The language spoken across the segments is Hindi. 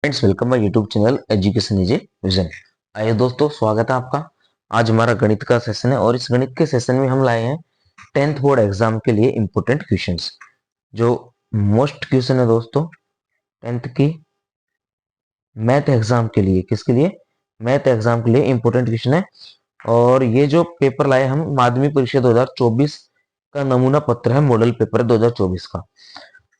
Friends, welcome my YouTube channel education is a vision. आइए दोस्तों, स्वागत है आपका। आज हमारा गणित का सेशन है और इस गणित के सेशन में हम लाए हैं 10th बोर्ड एग्जाम के लिए इंपॉर्टेंट क्वेश्चंस। जो मोस्ट क्वेश्चन है दोस्तों 10th की मैथ एग्जाम के लिए, किसके लिए? मैथ एग्जाम के लिए इंपॉर्टेंट क्वेश्चन है। और ये जो पेपर लाए हम माध्यमिक परीक्षा 2024 का नमूना पत्र है, मॉडल पेपर है 2024 का।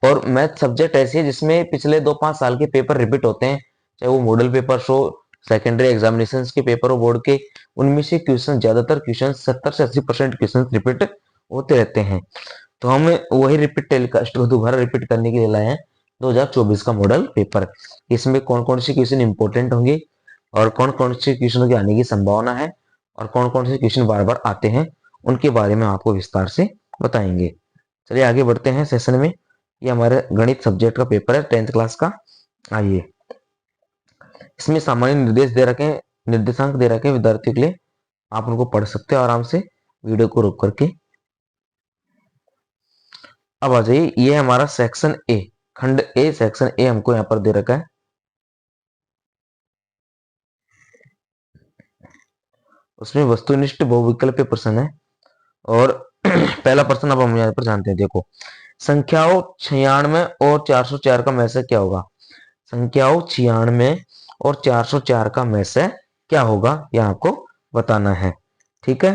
और मैथ सब्जेक्ट ऐसी है जिसमें पिछले 2-5 साल के पेपर रिपीट होते हैं, चाहे वो मॉडल पेपर हो, सेकेंडरी एग्जामिनेशन के पेपर हो बोर्ड के, उनमें से क्वेश्चन, ज्यादातर क्वेश्चन 70 से 80% क्वेश्चन रिपीट होते रहते हैं। तो हम वही रिपीट टेलीकास्ट को दोबारा रिपीट करने के लिए लाए हैं 2024 का मॉडल पेपर। इसमें कौन कौन से क्वेश्चन इंपॉर्टेंट होंगे और कौन कौन से क्वेश्चन के आने की संभावना है और कौन कौन से क्वेश्चन बार बार आते हैं, उनके बारे में आपको विस्तार से बताएंगे। चलिए आगे बढ़ते हैं सेशन में। ये हमारे गणित सब्जेक्ट का पेपर है 10th क्लास का। आइए, इसमें सामान्य निर्देश दे रखे हैं, निर्देशांक दे रखे हैं विद्यार्थियों के लिए। आप उनको पढ़ सकते हो आराम से वीडियो को रोक करके। अब आ जाइए, ये हमारा सेक्शन ए, खंड ए, सेक्शन ए हमको यहाँ पर दे रखा है। उसमें वस्तुनिष्ठ बहुविकल्पीय प्रश्न है और पहला प्रश्न अब हम यहाँ पर जानते हैं। देखो, संख्याओं 96 और 404 का में से क्या होगा? संख्याओं 96 और 404 का में से क्या होगा, यह आपको बताना है। ठीक है।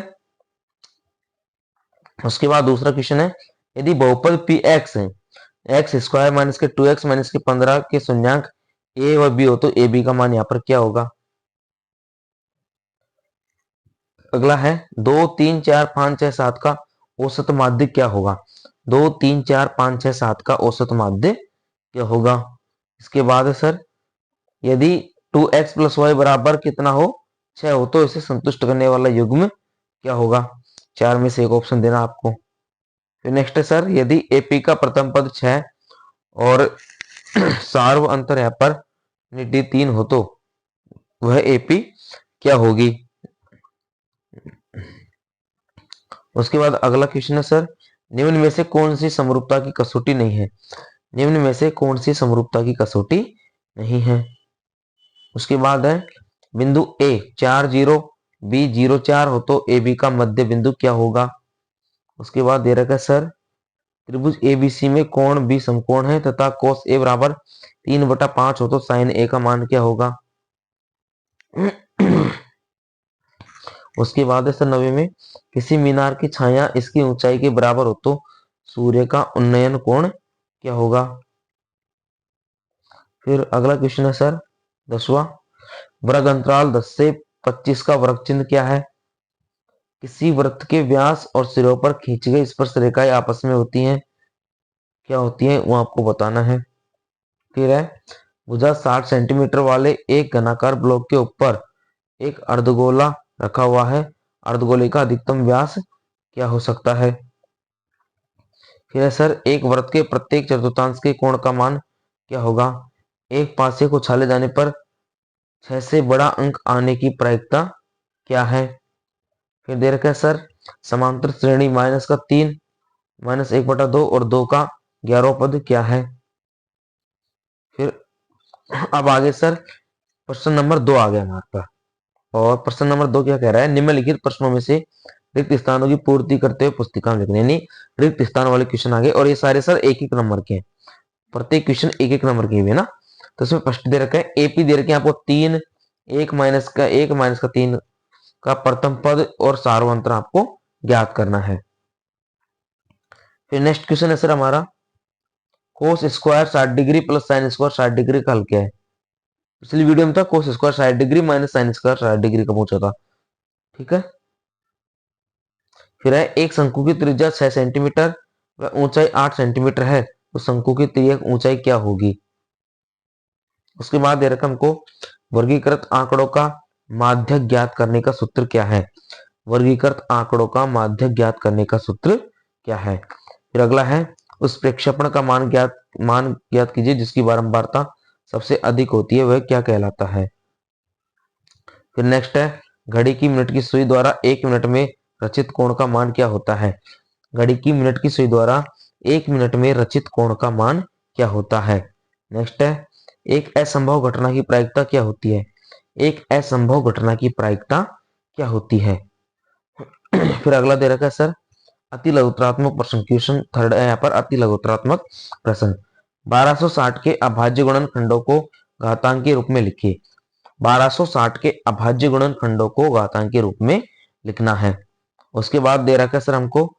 उसके बाद दूसरा क्वेश्चन है, यदि बहुपद पी एक्स है, एक्स स्क्वायर माइनस के 2x माइनस के 15 के शून्यांक ए व बी हो, तो ए बी का मान यहाँ पर क्या होगा? अगला है 2 3 4 5 6 7 का औसत माध्य क्या होगा? 2 3 4 5 6 7 का औसत माध्य क्या होगा? इसके बाद है सर, यदि 2x प्लस वाई बराबर कितना हो, 6 हो, तो इसे संतुष्ट करने वाला युग्म क्या होगा? 4 में से एक ऑप्शन देना आपको। फिर नेक्स्ट है सर, यदि एपी का प्रथम पद 6 और सार्व अंतर यहाँ पर निधि 3 हो, तो वह एपी क्या होगी? उसके बाद अगला क्वेश्चन है सर, निम्न में से कौन सी समरूपता की कसौटी नहीं है? निम्न में से कौन सी समरूपता की कसौटी नहीं है? उसके बाद है, बिंदु ए 4 0 बी 0 4 हो, तो ए बी का मध्य बिंदु क्या होगा? उसके बाद दे रखा है सर, त्रिभुज एबीसी में कोण बी समकोण है तथा कोस ए बराबर 3/5 हो, तो साइन ए का मान क्या होगा? उसके बाद है सर 9 में, किसी मीनार की छाया इसकी ऊंचाई के बराबर हो, तो सूर्य का उन्नयन कोण क्या होगा? फिर अगला क्वेश्चन है सर 10वां, वर्ग अंतराल 10 से 25 का वर्ग चिन्ह क्या है? किसी वृत्त के व्यास और सिरों पर खींची गई स्पर्श रेखाएं आपस में होती हैं, क्या होती हैं, वो आपको बताना है। फिर है, भुजा 60 सेंटीमीटर वाले एक घनाकार ब्लॉक के ऊपर एक अर्धगोला रखा हुआ है, अर्धगोले का अधिकतम व्यास क्या हो सकता है? फिर है सर, एक वृत्त के प्रत्येक चतुर्थांश के कोण का मान क्या होगा? एक पासे को उछाले जाने पर 6 से बड़ा अंक आने की प्रायिकता क्या है? फिर दे रखा है सर, समांतर श्रेणी माइनस का 3 माइनस 1/2 और 2 का 11वां पद क्या है? फिर अब आगे सर प्रश्न नंबर 2 आ गया हमारे पास। और प्रश्न नंबर 2 क्या कह रहा है, निम्नलिखित प्रश्नों में से रिक्त स्थानों की पूर्ति करते हुए पुस्तिका में लिखना, यानी रिक्त स्थान वाले क्वेश्चन आ गए और ये सारे सर एक एक नंबर के हैं, प्रत्येक क्वेश्चन एक एक नंबर के है ना। तो इसमें फर्स्ट दे रखा है, एपी दे रखे हैं आपको 3, 1 माइनस का 3 का प्रथम पद और सार्वंतर आपको ज्ञात करना है। फिर नेक्स्ट क्वेश्चन है सर हमारा, cos square 60 degree plus sine square 60 degree का हल क्या है? पिछली वीडियो में था cos square 60 degree minus sine square 60 degree का पूछा था। ठीक है। फिर है, एक शंकु की त्रिज्या 6 सेंटीमीटर व ऊंचाई 8 सेंटीमीटर है, तो शंकु की त्रिज्या ऊंचाई क्या होगी? उसके बाद दे रखा हमको, वर्गीकृत आंकड़ों का माध्य ज्ञात करने का सूत्र क्या है? वर्गीकृत आंकड़ों का माध्य ज्ञात करने का सूत्र क्या है? फिर अगला है, उस प्रक्षेपण का मान ज्ञात कीजिए जिसकी बारंबारता सबसे अधिक होती है, वह क्या कहलाता है? फिर नेक्स्ट है, घड़ी की मिनट की सुई द्वारा 1 मिनट में रचित कोण का मान क्या होता है? घड़ी की मिनट की सुई द्वारा 1 मिनट में रचित कोण का मान क्या होता है? नेक्स्ट है, एक असंभव घटना की प्रायिकता क्या होती है? एक असंभव घटना की प्रायिकता क्या होती है? फिर अगला दे रखा है सर अति लघुत्तरात्मक प्रश्न। क्वेश्चन थर्ड है यहाँ पर अति लघुत्तरात्मक प्रश्न। 1260 के अभाज्य गुणनखंडों को घातांकीय रूप में लिखिए। 1260 के अभाज्य गुणनखंडों को घातांकीय रूप में लिखना है। उसके बाद दे रखा है सर हमको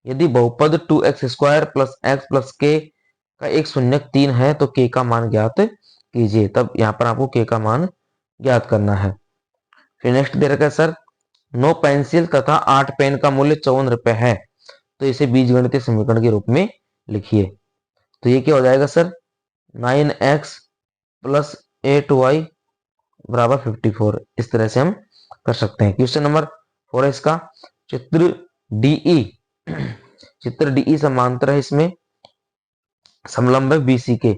यदि बहुपद 2x² प्लस एक्स प्लस के का एक शून्यक 3 है तो k का मान ज्ञात कीजिए। तब यहाँ पर आपको k का मान ज्ञात करना है। फिर नेक्स्ट दे रखा है सर 9 पेंसिल तथा 8 पेन का मूल्य 54 रुपए है तो इसे बीजगणितीय समीकरण के रूप में लिखिए। तो ये क्या हो जाएगा सर 9x प्लस 8y बराबर 54। इस तरह से हम कर सकते हैं। क्वेश्चन नंबर 4 है इसका चित्र डीई। चित्र डीई समांतर है इसमें समलंब है बीसी के।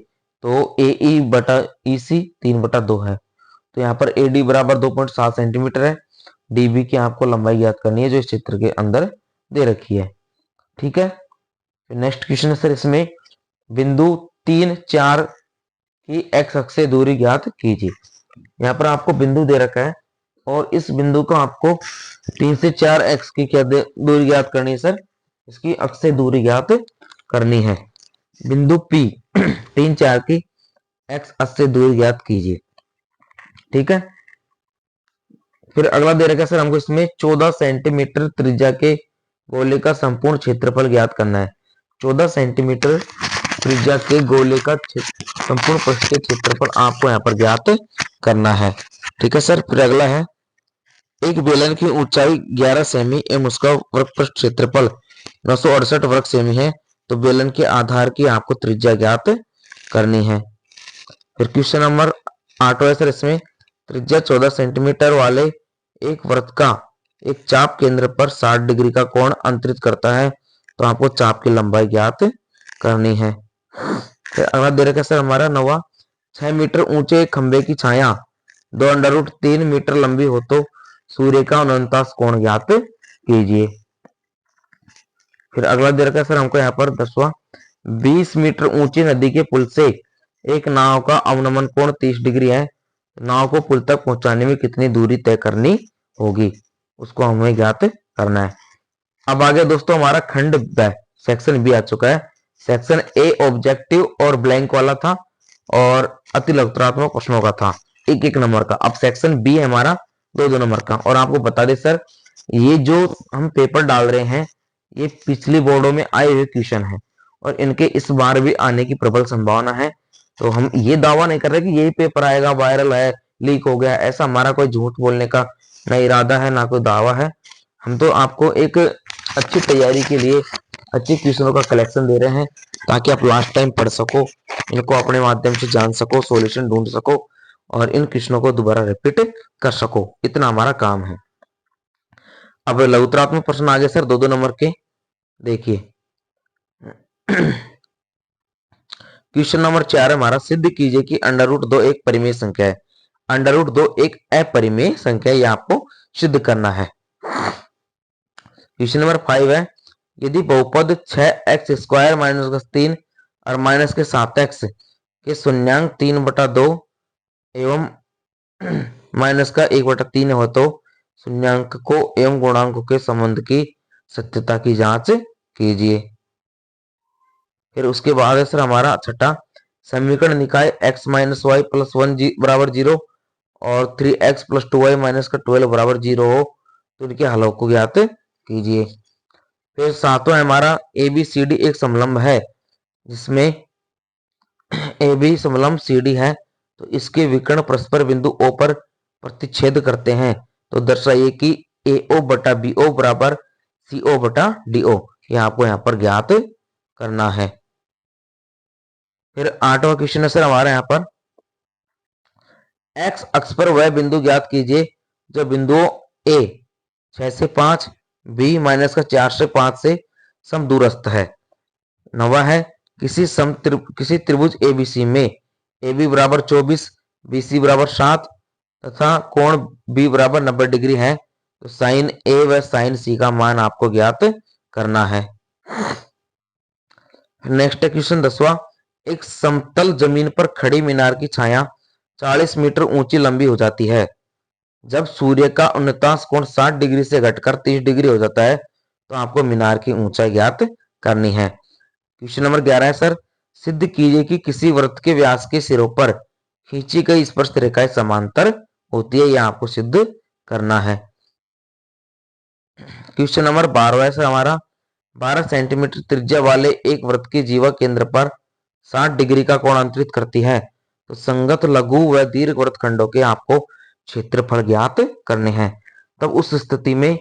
तो AE बटा EC 3/2 है। तो यहाँ पर AD बराबर 2.7 सेंटीमीटर है। DB की आपको लंबाई ज्ञात करनी है जो इस चित्र के अंदर दे रखी है। ठीक है। फिर नेक्स्ट क्वेश्चन है सर इसमें बिंदु 3, 4 की x अक्ष से दूरी ज्ञात कीजिए। यहाँ पर आपको बिंदु दे रखा है और इस बिंदु को आपको 3 से 4 x की क्या दूरी ज्ञात करनी है सर? इसकी अक्ष से दूरी ज्ञात करनी है। बिंदु P 3, 4 की x अक्ष से दूरी ज्ञात कीजिए। ठीक है। फिर अगला दे रखा है सर हमको इसमें 14 सेंटीमीटर त्रिज्या के गोले का संपूर्ण क्षेत्रफल ज्ञात करना है। 14 सेंटीमीटर त्रिज्या के गोले का संपूर्ण पृष्ठ के क्षेत्रफल आपको यहाँ पर ज्ञात करना है। ठीक है सर। फिर अगला है एक बेलन की ऊंचाई 11 सेमी एवं उसका वर्ग पृष्ठ क्षेत्रफल 968 वर्ग सेमी है तो बेलन के आधार की आपको त्रिज्या ज्ञात करनी है। फिर क्वेश्चन नंबर 8 है सर इसमें त्रिज्या 14 सेंटीमीटर वाले एक वृत्त का एक चाप केंद्र पर 60 डिग्री का कोण अंतरित करता है तो आपको चाप की लंबाई ज्ञात करनी है। फिर अगला दे रखा है सर हमारा 9वां 6 मीटर ऊंचे खंबे की छाया 2√3 मीटर लंबी हो तो सूर्य का 49 कोण ज्ञात कीजिए। फिर अगला दे रखा है सर हमको यहाँ पर 10वां 20 मीटर ऊंची नदी के पुल से एक नाव का अवनमन कोण 30 डिग्री है। नाव को पुल तक पहुंचाने में कितनी दूरी तय करनी होगी उसको हमें ज्ञात करना है। अब आगे दोस्तों हमारा खंड ब सेक्शन बी आ चुका है। सेक्शन ए ऑब्जेक्टिव और ब्लैंक वाला था और अति लघुत्तरात्मक प्रश्नों का था 1-1 नंबर का। अब सेक्शन बी है हमारा 2-2 नंबर का। और आपको बता दें सर ये जो हम पेपर डाल रहे हैं ये पिछली बोर्डों में आए हुए क्वेश्चन है और इनके इस बार भी आने की प्रबल संभावना है। तो हम ये दावा नहीं कर रहे कि यही पेपर आएगा, वायरल है, लीक हो गया, ऐसा हमारा कोई झूठ बोलने का ना इरादा है ना कोई दावा है। हम तो आपको एक अच्छी तैयारी के लिए अच्छे क्वेश्चनों का कलेक्शन दे रहे हैं ताकि आप लास्ट टाइम पढ़ सको, इनको अपने माध्यम से जान सको, सॉल्यूशन ढूंढ सको और इन क्वेश्चनों को दोबारा रिपीट कर सको। इतना हमारा काम है। अब लघुत्तरात्मक प्रश्न आ गए सर 2-2 नंबर के। देखिए क्वेश्चन नंबर 4 हमारा सिद्ध कीजिए कि √2 एक परिमेय संख्या है। √2 एक अपरिमेय संख्या है, ये आपको सिद्ध करना है। क्वेश्चन नंबर 5 है यदि बहुपद 6x² - 3 और माइनस के 7x के शून्यांक 3/2 एवं माइनस का 1/3 हो तो शून्यांक को एवं गुणांकों के संबंध की सत्यता की जांच कीजिए। फिर उसके बाद है सर हमारा छठा समीकरण निकाय x - y + 1 बराबर 0 और 3x + 2y - 12 बराबर 0 हो तो इनके हलों को ज्ञात कीजिए। फिर सातवां हमारा ABCD एक समलंब है जिसमें AB समलंब CD है तो इसके विकर्ण परस्पर बिंदु O पर प्रतिच्छेद करते हैं तो दर्शाइए कि AO बटा BO बराबर CO बटा DO। ये आपको यहाँ पर ज्ञात करना है। फिर 8वां क्वेश्चन है सर हमारा यहाँ पर x अक्ष पर वह बिंदु ज्ञात कीजिए जो बिंदुओं A 6 से 5 B - 4 से 5 से समदूरस्थ है। 9वां है किसी त्रिभुज ABC में AB बराबर 24 BC बराबर 7 तथा कोण B बराबर 90 डिग्री है तो साइन A व साइन C का मान आपको ज्ञात करना है। नेक्स्ट क्वेश्चन 10वां एक समतल जमीन पर खड़ी मीनार की छाया 40 मीटर ऊंची लंबी हो जाती है। जब सूर्य का उन्नतांश कोण 60 डिग्री से घटकर 30 डिग्री हो जाता है तो आपको मीनार की ऊंचाई ज्ञात करनी है। क्वेश्चन नंबर 11 है सर, सिद्ध कीजिए कि किसी वृत्त के व्यास के सिरों पर खींची गई स्पर्श रेखाएं समांतर होती है। यह आपको सिद्ध करना है। क्वेश्चन नंबर 12 है सर हमारा, 12 सेंटीमीटर त्रिज्या वाले एक वृत्त की जीवा केंद्र पर 60 डिग्री का कोण अंतरित करती है। तो संगत लघु व दीर्घ वृत्तखंडों के आपको क्षेत्रफल ज्ञात करने हैं। तब उस स्थिति में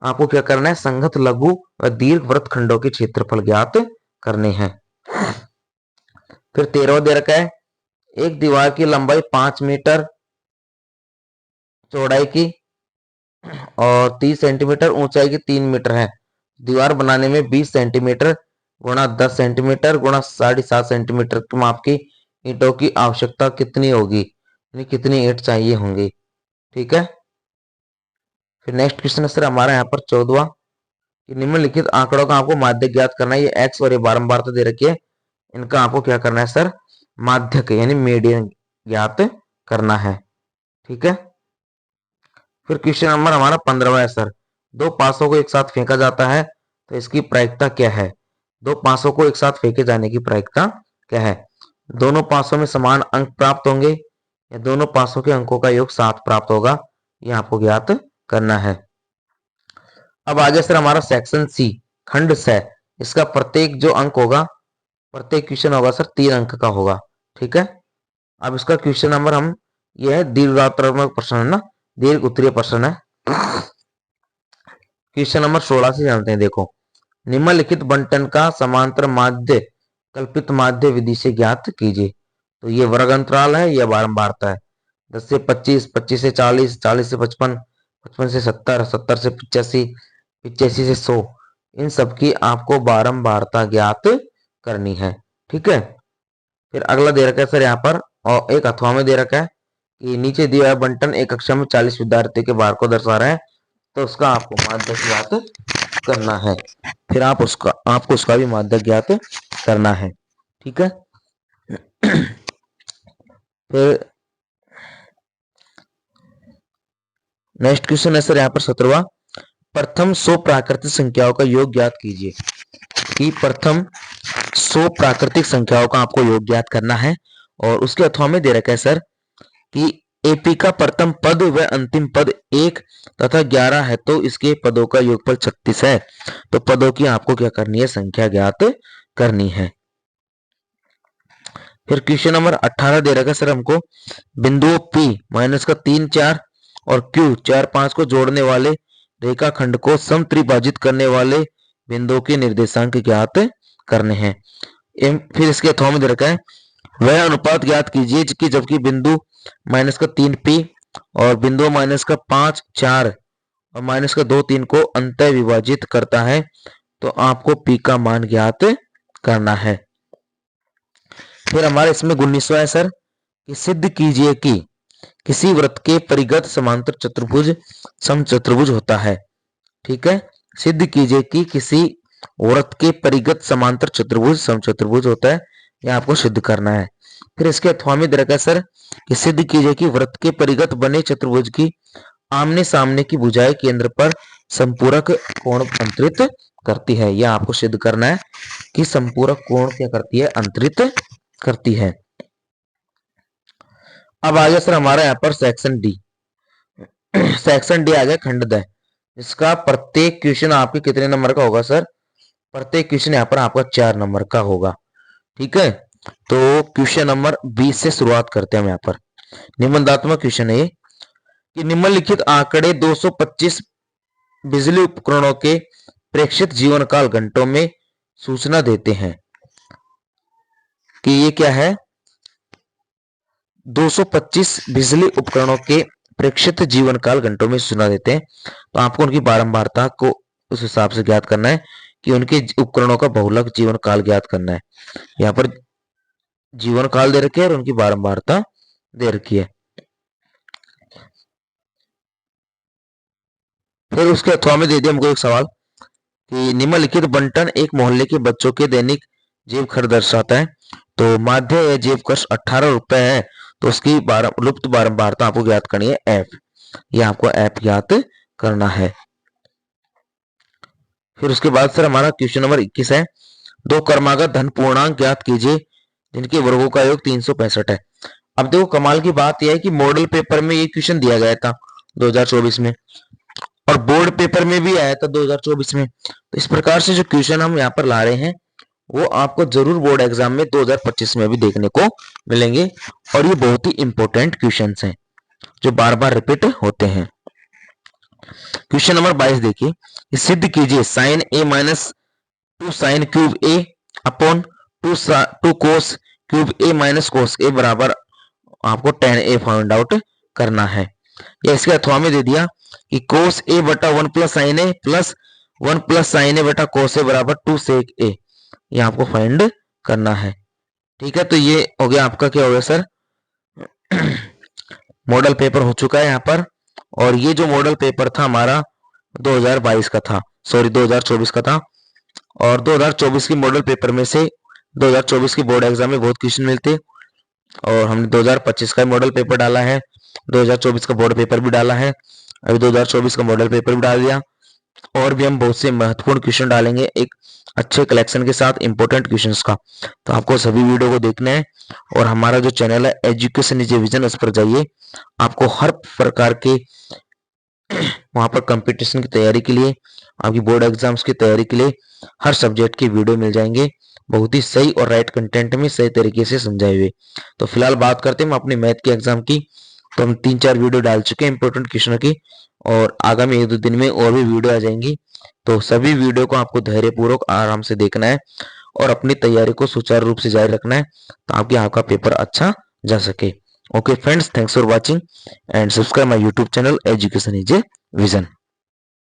आपको क्या करना है, संगत लघु व दीर्घ वृत्तखंडों के क्षेत्रफल ज्ञात करने हैं। फिर 13वां दे रखा है, एक दीवार की लंबाई 5 मीटर, चौड़ाई की और 30 सेंटीमीटर, ऊंचाई की 3 मीटर है। दीवार बनाने में 20 सेंटीमीटर गुणा 10 सेंटीमीटर गुणा 7.5 सेंटीमीटर की माप की ईंटों की आवश्यकता कितनी होगी, यानी कितनी ईंट चाहिए होंगी। ठीक है। फिर नेक्स्ट क्वेश्चन है सर हमारा यहाँ पर 14वां, कि निम्नलिखित आंकड़ों का आपको माध्यक ज्ञात करना है। ये एक्स और ये बारंबारता दे रखी है, इनका आपको क्या करना है सर, माध्यक यानी मीडियन ज्ञात करना है। ठीक है। फिर क्वेश्चन नंबर हमारा 15वां है सर, दो पासों को एक साथ फेंका जाता है तो इसकी प्रायिकता क्या है। दो पासों को एक साथ फेंके जाने की प्रायिकता क्या है। दोनों पासों में समान अंक प्राप्त होंगे या दोनों पासों के अंकों का योग 7 प्राप्त होगा, यह आपको ज्ञात करना है। अब आगे सर हमारा सेक्शन सी, खंड स, इसका प्रत्येक जो अंक होगा, प्रत्येक क्वेश्चन होगा सर 3 अंक का होगा। ठीक है। अब इसका क्वेश्चन नंबर हम, यह है दीर्घात्मक प्रश्न है ना, दीर्घ उत्तरीय प्रश्न है। क्वेश्चन नंबर 16 से जानते हैं। देखो, निम्नलिखित बंटन का समांतर माध्य कल्पित माध्य विधि से ज्ञात कीजिए। तो ये वर्ग अंतराल है या बारंबारता है। 10 से 25, 25 से 40, 40 से 55, 55 से 70, 70 से 85, 85 से 100, इन सब की आपको बारंबारता ज्ञात करनी है। ठीक है। फिर अगला दे रखा है सर यहाँ पर, और एक अथवा में दे रखा है कि नीचे दिया हुआ बंटन एक कक्षा में 40 विद्यार्थियों के भार को दर्शा रहा है, तो उसका आपको माध्य ज्ञात करना है। फिर आपको उसका भी माध्य ज्ञात करना है। ठीक है। फिर नेक्स्ट क्वेश्चन है सर यहाँ पर 17वां, प्रथम 100 प्राकृतिक संख्याओं का योग ज्ञात कीजिए। कि प्रथम 100 प्राकृतिक संख्याओं का आपको योग ज्ञात करना है। और उसके अथवा में दे रखा है सर कि एपी का प्रथम पद व अंतिम पद 1 तथा 11 है तो इसके पदों का योगफल 36 है। तो पदों की आपको क्या करनी है, संख्या ज्ञात करनी है। फिर क्वेश्चन नंबर 18 दे रखा है सर हमको, बिंदुओं P माइनस का 3, 4 और Q 4, 5 को जोड़ने वाले रेखाखंड को समत्रिभाजित करने वाले बिंदुओं के निर्देशांक ज्ञात करने हैं। फिर इसके अथवा में दे रखा है, वह अनुपात ज्ञात कीजिए कि जबकि बिंदु माइनस का 3P और बिंदु माइनस का 5, 4 और माइनस का 2, 3 को अंत विभाजित करता है, तो आपको P का मान ज्ञात करना है। फिर हमारे इसमें 19वां है सर, कि सिद्ध कीजिए कि किसी वृत्त के परिगत समांतर चतुर्भुज समचतुर्भुज होता है। ठीक है। सिद्ध कीजिए कि किसी वृत्त के परिगत समांतर चतुर्भुज समचतुर्भुज होता है, यह आपको सिद्ध करना है। फिर इसके अथवा में दे रखा है सर कि सिद्ध कीजिए कि वृत्त के परिगत बने चतुर्भुज की आमने सामने की भुजाएं केंद्र पर संपूरक कोण अंतरित करती है। यह आपको सिद्ध करना है कि संपूरक कोण क्या करती है, अंतरित करती है। अब आ गया सर हमारा यहाँ पर सेक्शन डी। सेक्शन डी आ गया खंड द, इसका प्रत्येक क्वेश्चन आपके कितने नंबर का होगा सर, प्रत्येक क्वेश्चन यहाँ पर आपका 4 नंबर का होगा। ठीक है। तो क्वेश्चन नंबर 20 से शुरुआत करते हैं हम यहाँ पर। निबंधात्मक क्वेश्चन है ये, कि निम्नलिखित आंकड़े 225 बिजली उपकरणों के प्रेक्षित जीवन काल घंटों में सूचना देते हैं। कि ये क्या है, 225 बिजली उपकरणों के प्रेक्षित जीवन काल घंटों में सूचना देते हैं। तो आपको उनकी बारंबारता को उस हिसाब से ज्ञात करना है कि उनके उपकरणों का बहुलक जीवन काल ज्ञात करना है। यहाँ पर जीवन काल दे रखे है और उनकी बारंबारता दे रखी है। फिर उसके अथवा में दे दिया हमको एक सवाल कि निम्नलिखित बंटन एक मोहल्ले के बच्चों के दैनिक जेब खर्च दर्शाता है। तो माध्य या जेब खर्च 18 रुपए है, तो उसकी लुप्त बारंबारता आपको ज्ञात करनी है एफ, ये आपको एफ ज्ञात करना है। फिर उसके बाद सर हमारा क्वेश्चन नंबर 21 है, दो क्रमागत धन पूर्णांक ज्ञात कीजिए जिनके वर्गों का योग 365 है। अब देखो कमाल की बात यह है कि मॉडल पेपर में ये क्वेश्चन दिया गया था 2024 में, और बोर्ड पेपर में भी आया था 2024 में। तो इस प्रकार से जो क्वेश्चन हम यहाँ पर ला रहे हैं वो आपको जरूर बोर्ड एग्जाम में 2025 में भी देखने को मिलेंगे, और ये बहुत ही इंपॉर्टेंट क्वेश्चन हैं जो बार बार रिपीट होते हैं। क्वेश्चन नंबर 22 देखिए, सिद्ध कीजिए साइन ए माइनस 2 साइन क्यूब ए अपॉन 2 कोस क्यूब ए माइनस कोस ए बराबर आपको tan ए फाइंड आउट करना है। या इसके अथवा में दे दिया कि कोस ए बटा 1 प्लस साइन ए प्लस 1 प्लस साइन ए बटा कोस ए बराबर 2 सेक ए, ये आपको फाइंड करना है। ठीक है, तो ये हो गया आपका, क्या हो गया सर, मॉडल पेपर हो चुका है यहाँ पर। और ये जो मॉडल पेपर था हमारा 2022 का था, सॉरी 2024 का था, और 2024 की मॉडल पेपर में से 2024 की बोर्ड एग्जाम में बहुत क्वेश्चन मिलते, और हमने 2025 का मॉडल पेपर डाला है, 2024 का बोर्ड पेपर भी डाला है, अभी 2024 का मॉडल पेपर भी डाल दिया, और भी हम बहुत से महत्वपूर्ण क्वेश्चन डालेंगे एक अच्छे कलेक्शन के साथ इंपॉर्टेंट क्वेश्चंस का। तो आपको सभी वीडियो को देखना है, और हमारा जो चैनल है एजुकेशन इज ए विजन, उस पर जाइए, आपको हर प्रकार के वहां पर कंपटीशन की तैयारी के लिए, आपकी बोर्ड एग्जाम्स की तैयारी के लिए हर सब्जेक्ट के वीडियो मिल जाएंगे, बहुत ही सही और राइट कंटेंट में सही तरीके से समझाए हुए। तो फिलहाल बात करते हैं हम अपने मैथ के एग्जाम की, तो हम 3-4 वीडियो डाल चुके हैं इंपॉर्टेंट क्वेश्चन की, और आगामी 1-2 दिन में और भी वीडियो आ जाएंगी। तो सभी वीडियो को आपको धैर्यपूर्वक आराम से देखना है, और अपनी तैयारी को सुचारू रूप से जारी रखना है, ताकि आपका पेपर अच्छा जा सके। Okay friends, thanks for watching and subscribe my YouTube channel education is a vision.